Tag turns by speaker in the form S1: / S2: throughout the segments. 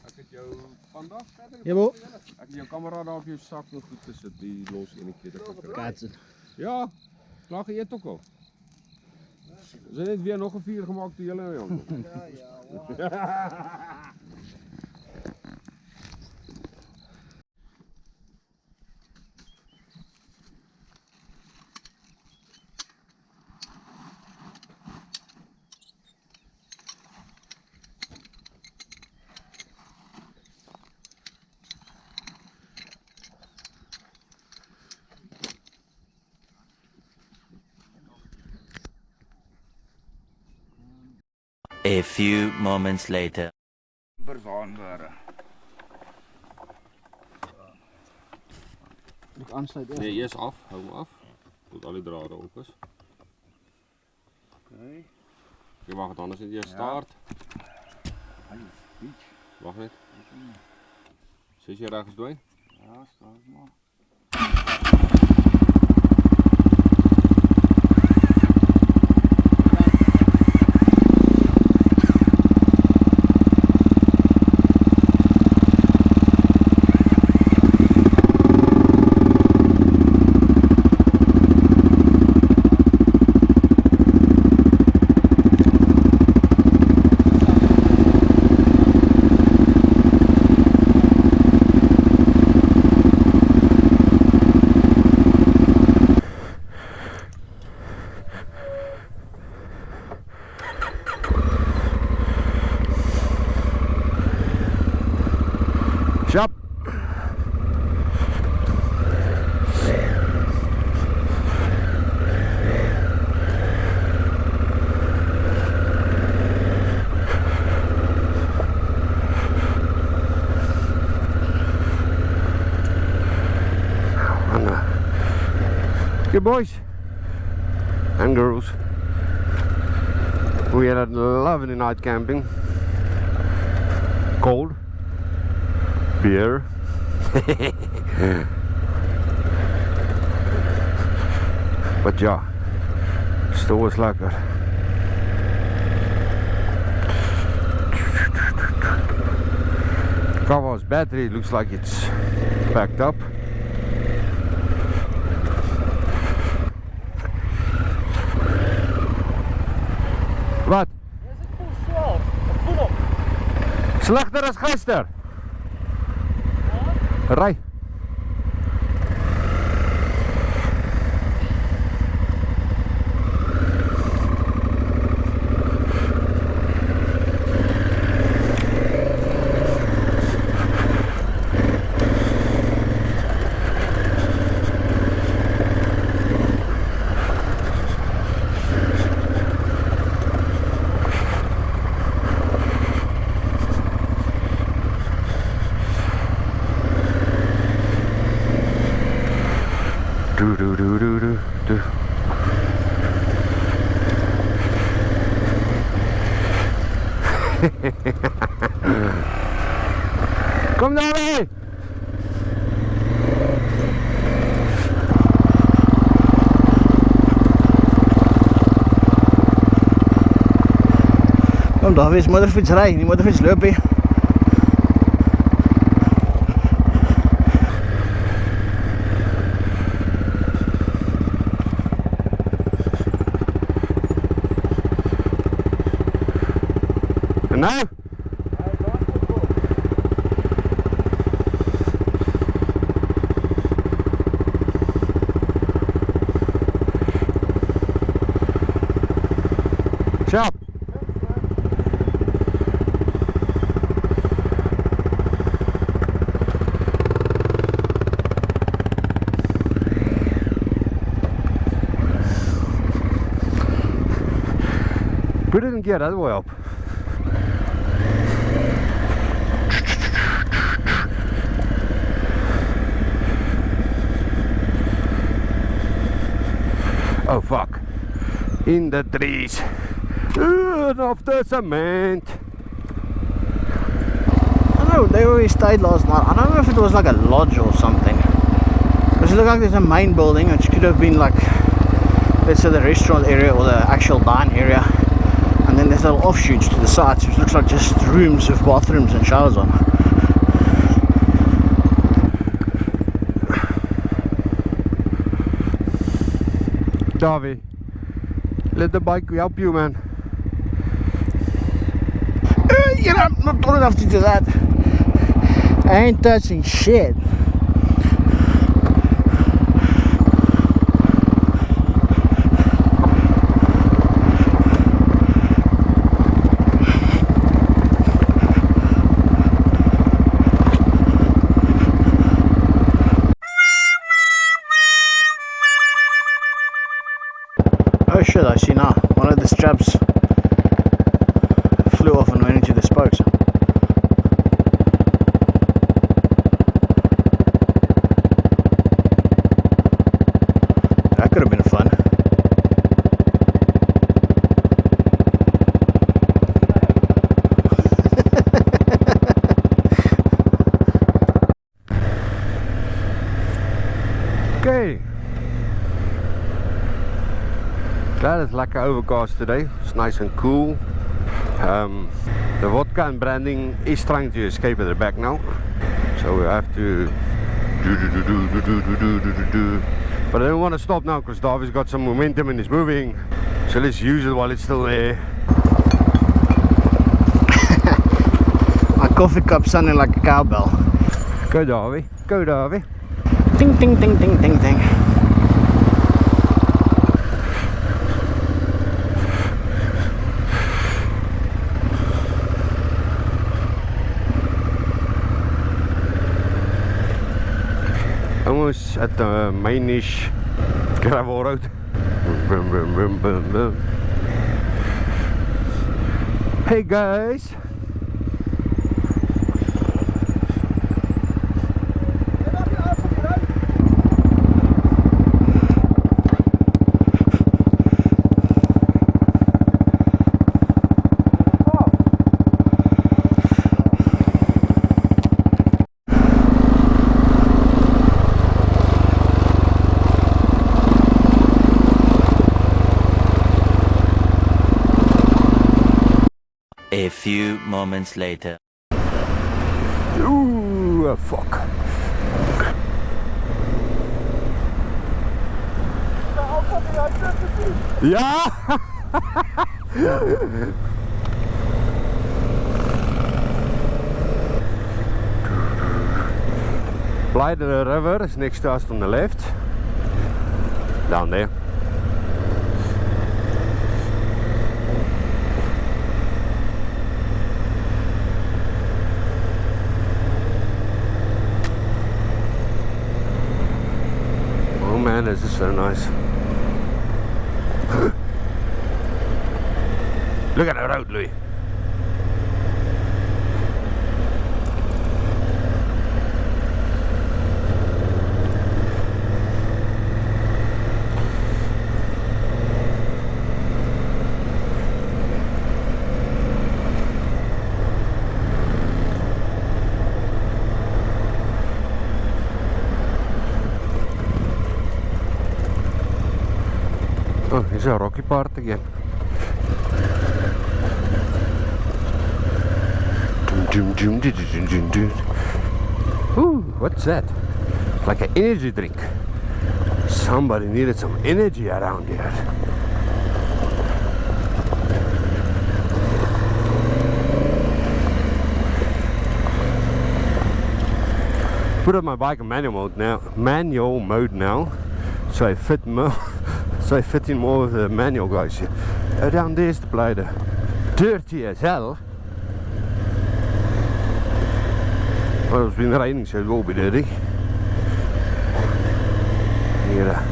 S1: Ek het jou vandag verder.
S2: Ja, bo.
S1: Ek het jou kamera daar op jou sak nog goed gesit, die los enetjie.
S2: Katsen.
S1: Ja, klaar geëet ook al. Is net weer nog 'n vuur gemaak toe julle nou aankom. Ja.
S3: A few moments later.
S2: Nog aansluit.
S1: Nee, eers af, hou hem af. Tot al die drade op is.
S2: Okay.
S1: Jy mag het anders net eers start. Wacht net. Zit je ergens doorheen?
S2: Ja, start maar.
S1: Shop. Okay, boys and girls, we had a lovely night camping. Cold beer. But ja, still was lekker. Car's battery looks like it's backed up. Wat? Slechter as gister. Ry. Kom daarmee!
S2: Kom daar, wees motorfiets ry, nie motorfiets loop hier.
S1: En nou? Sharp. We didn't get that way up. Oh fuck. In the trees. Of the cement.
S2: I don't know, they always stayed last night. I don't know if it was like a lodge or something. Because it looked like there's a main building which could have been like, let's say the restaurant area or the actual dine area. And then there's little offshoots to the sides, which looks like just rooms with bathrooms and showers on.
S1: Daiwe, let the bike help you, man.
S2: You know, I'm not tall enough to do that. I ain't touching shit. Oh shit, I see now. One of the straps flew off and went into the spokes. That could have been fun.
S1: Okay. Glad it's like overcast today. It's nice and cool. The vodka and branding is trying to escape at the back now, so we have to do. But I don't want to stop now because Daiwe's got some momentum and is moving, so let's use it while it's still there.
S2: My coffee cup sounding like a cowbell.
S1: Go Daiwe, go Daiwe.
S2: Ding ding ding ding ding ding.
S1: Almost at the mainish gravel road. Hey guys.
S3: A few moments later.
S1: Ooh, fuck. Ja! Blythe River is next to us on the left. Down there. Oh man, this is so nice. Look at the road, Louis. Oh, here's a rocky part again. Ooh, what's that? Like an energy drink. Somebody needed some energy around here. Put up my bike in manual mode now, so I fit more. So I fit in more of the manual guys here. Oh, down there's the Blythe. Dirty as hell. Well, it's been raining, so it will be dirty. Get a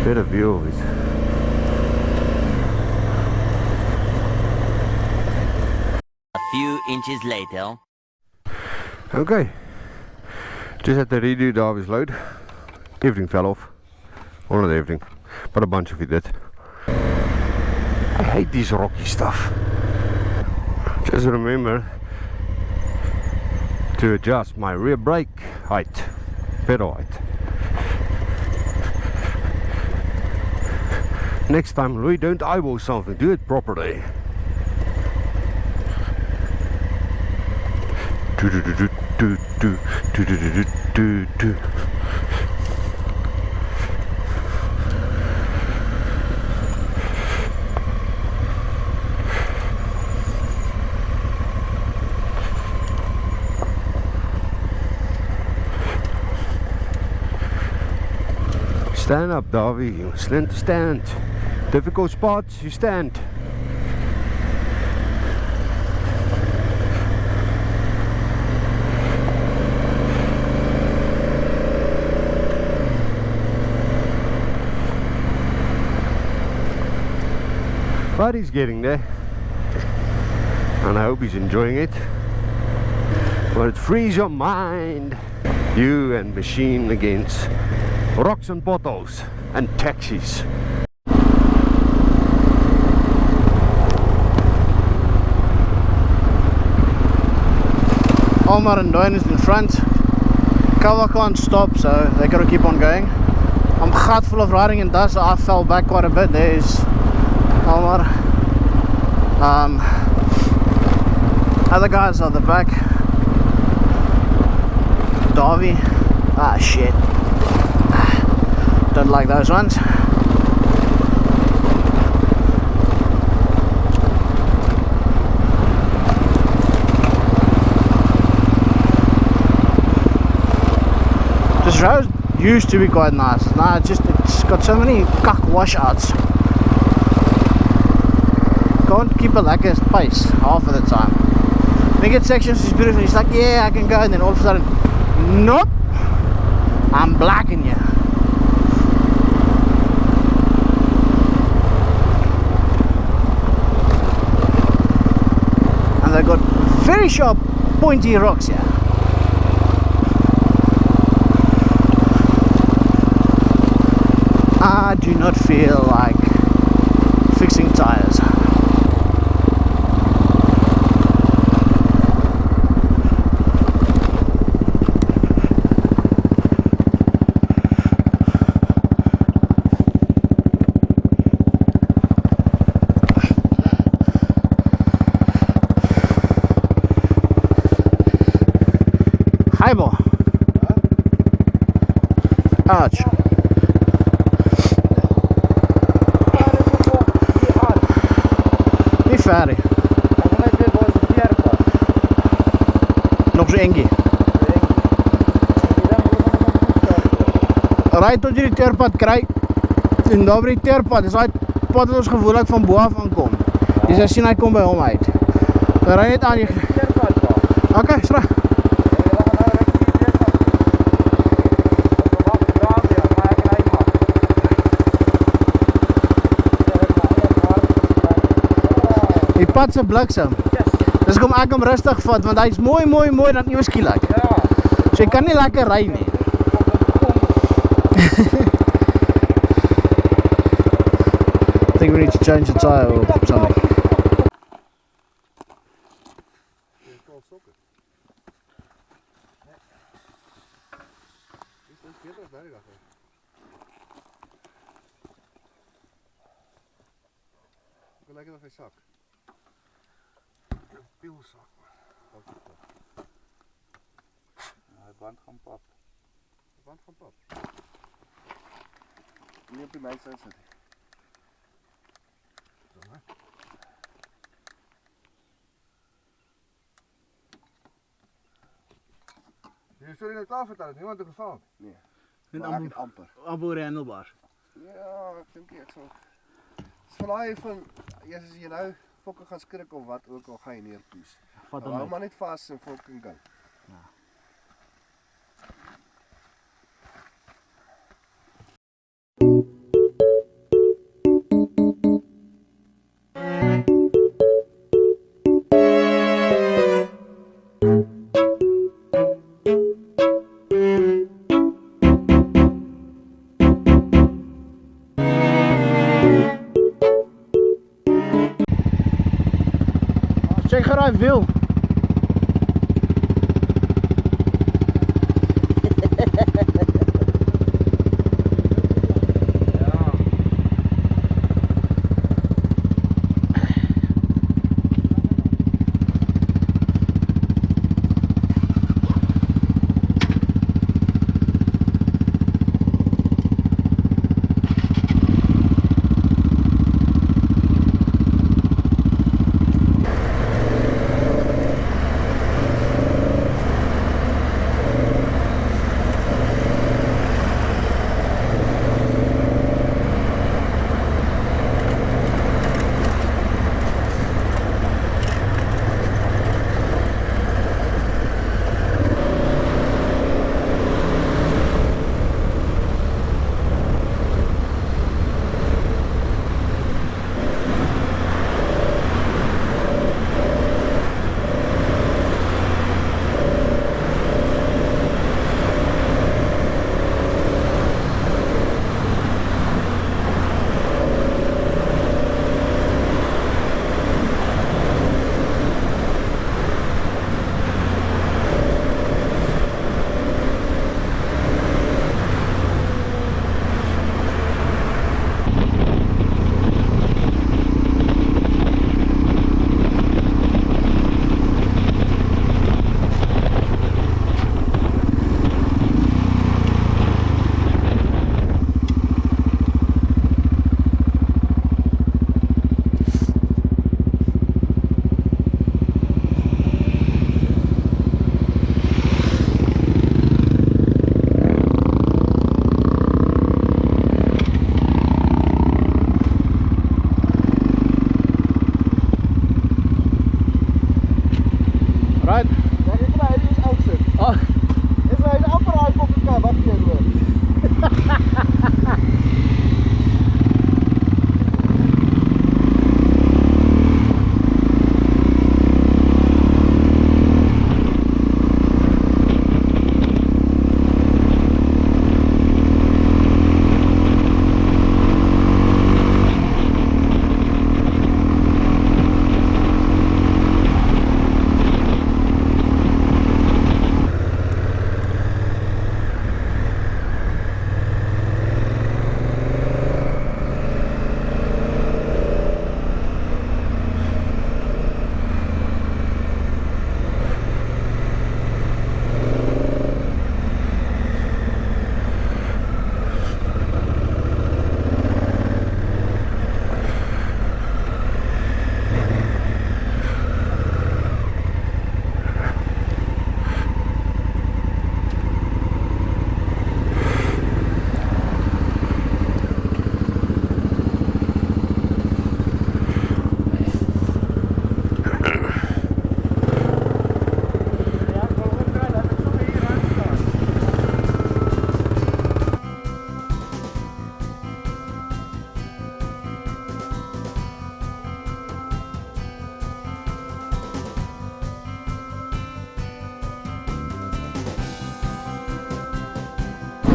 S1: better view of it.
S3: A few inches later.
S1: Okay. Just had to redo Daiwe's load. Everything fell off. Well, not everything, but a bunch of it did. I hate this rocky stuff. Just remember to adjust my rear brake height, pedal height. Next time, Louis, don't eyeball something, do it properly. Stand up, Daiwe. You must learn to stand. Difficult spots, you stand. But he's getting there, and I hope he's enjoying it. But it frees your mind. You and machine against rocks and bottles and taxis.
S2: Elmar and Daiwe is in front. Cover can't stop, so they gotta keep on going. I'm gat full of riding and dust, so I fell back quite a bit. There's Elmar. Other guys are at the back. Daiwe. Ah, shit. Don't like those ones. This road used to be quite nice. Now it's got so many cuck washouts. Can't keep a lekker pace half of the time. When you get sections, it's beautiful. It's like, yeah, I can go, and then all of a sudden, nope, I'm blocking you. And they've got very sharp, pointy rocks here. I do not feel like fixing tires. Hi, boy. Ouch. Ferry. Nog so engie. Ry tot jy die teerpad kry. En daar by die teerpad is daai pad wat ons gewoonlik van bo af aankom. Jy sal sien hy kom by hom uit. Dan ry net aan jy teerpad daar. Okay, is reg. Die pad se bliksem. Dis kom ek hom rustig vat want hy's mooi dan ewe skielik. Ja. So jy kan nie lekker ry nie. I think we need to change the tire or something.
S1: Lekker of hy sak. Pielsak.
S4: Hy band gaan pap.
S1: Band gaan pap.
S4: Nie op die my side sit.
S1: Dan hè. Jy sou net klaar vertel, niemand het geval.
S4: Nee.
S2: En
S4: amper.
S2: Amper handelbaar.
S4: Ja, ek dink ek sal. Dis van daai van as jy nou fokke gaan skrik of wat ook al gaan jy neerpoes.
S2: Vat
S4: hom maar net vas en fucking gaan.
S2: Ja. Check geraai wiel.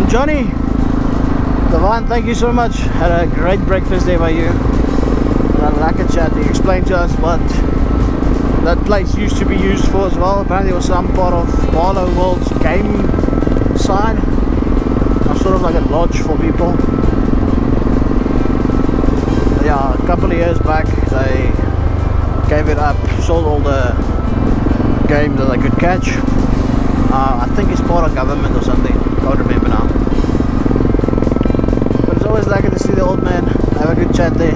S2: Johnny, Devon, thank you so much. Had a great breakfast there by you. Had a lekker chat. He explained to us what that place used to be used for as well. Apparently it was some part of Barlow World's game side. Sort of like a lodge for people. Yeah, a couple of years back they gave it up, sold all the game that they could catch. I think it's part of government or something, can't remember now. But it's always lucky to see the old man, have a good chat there.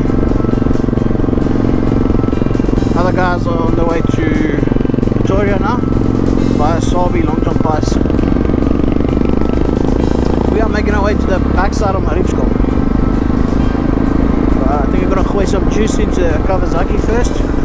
S2: Other guys are on the way to Pretoria now, via Sabi Long John Pass. We are making our way to the backside of Mariepskom. I think we're going to gooi some juice into Kawasaki first.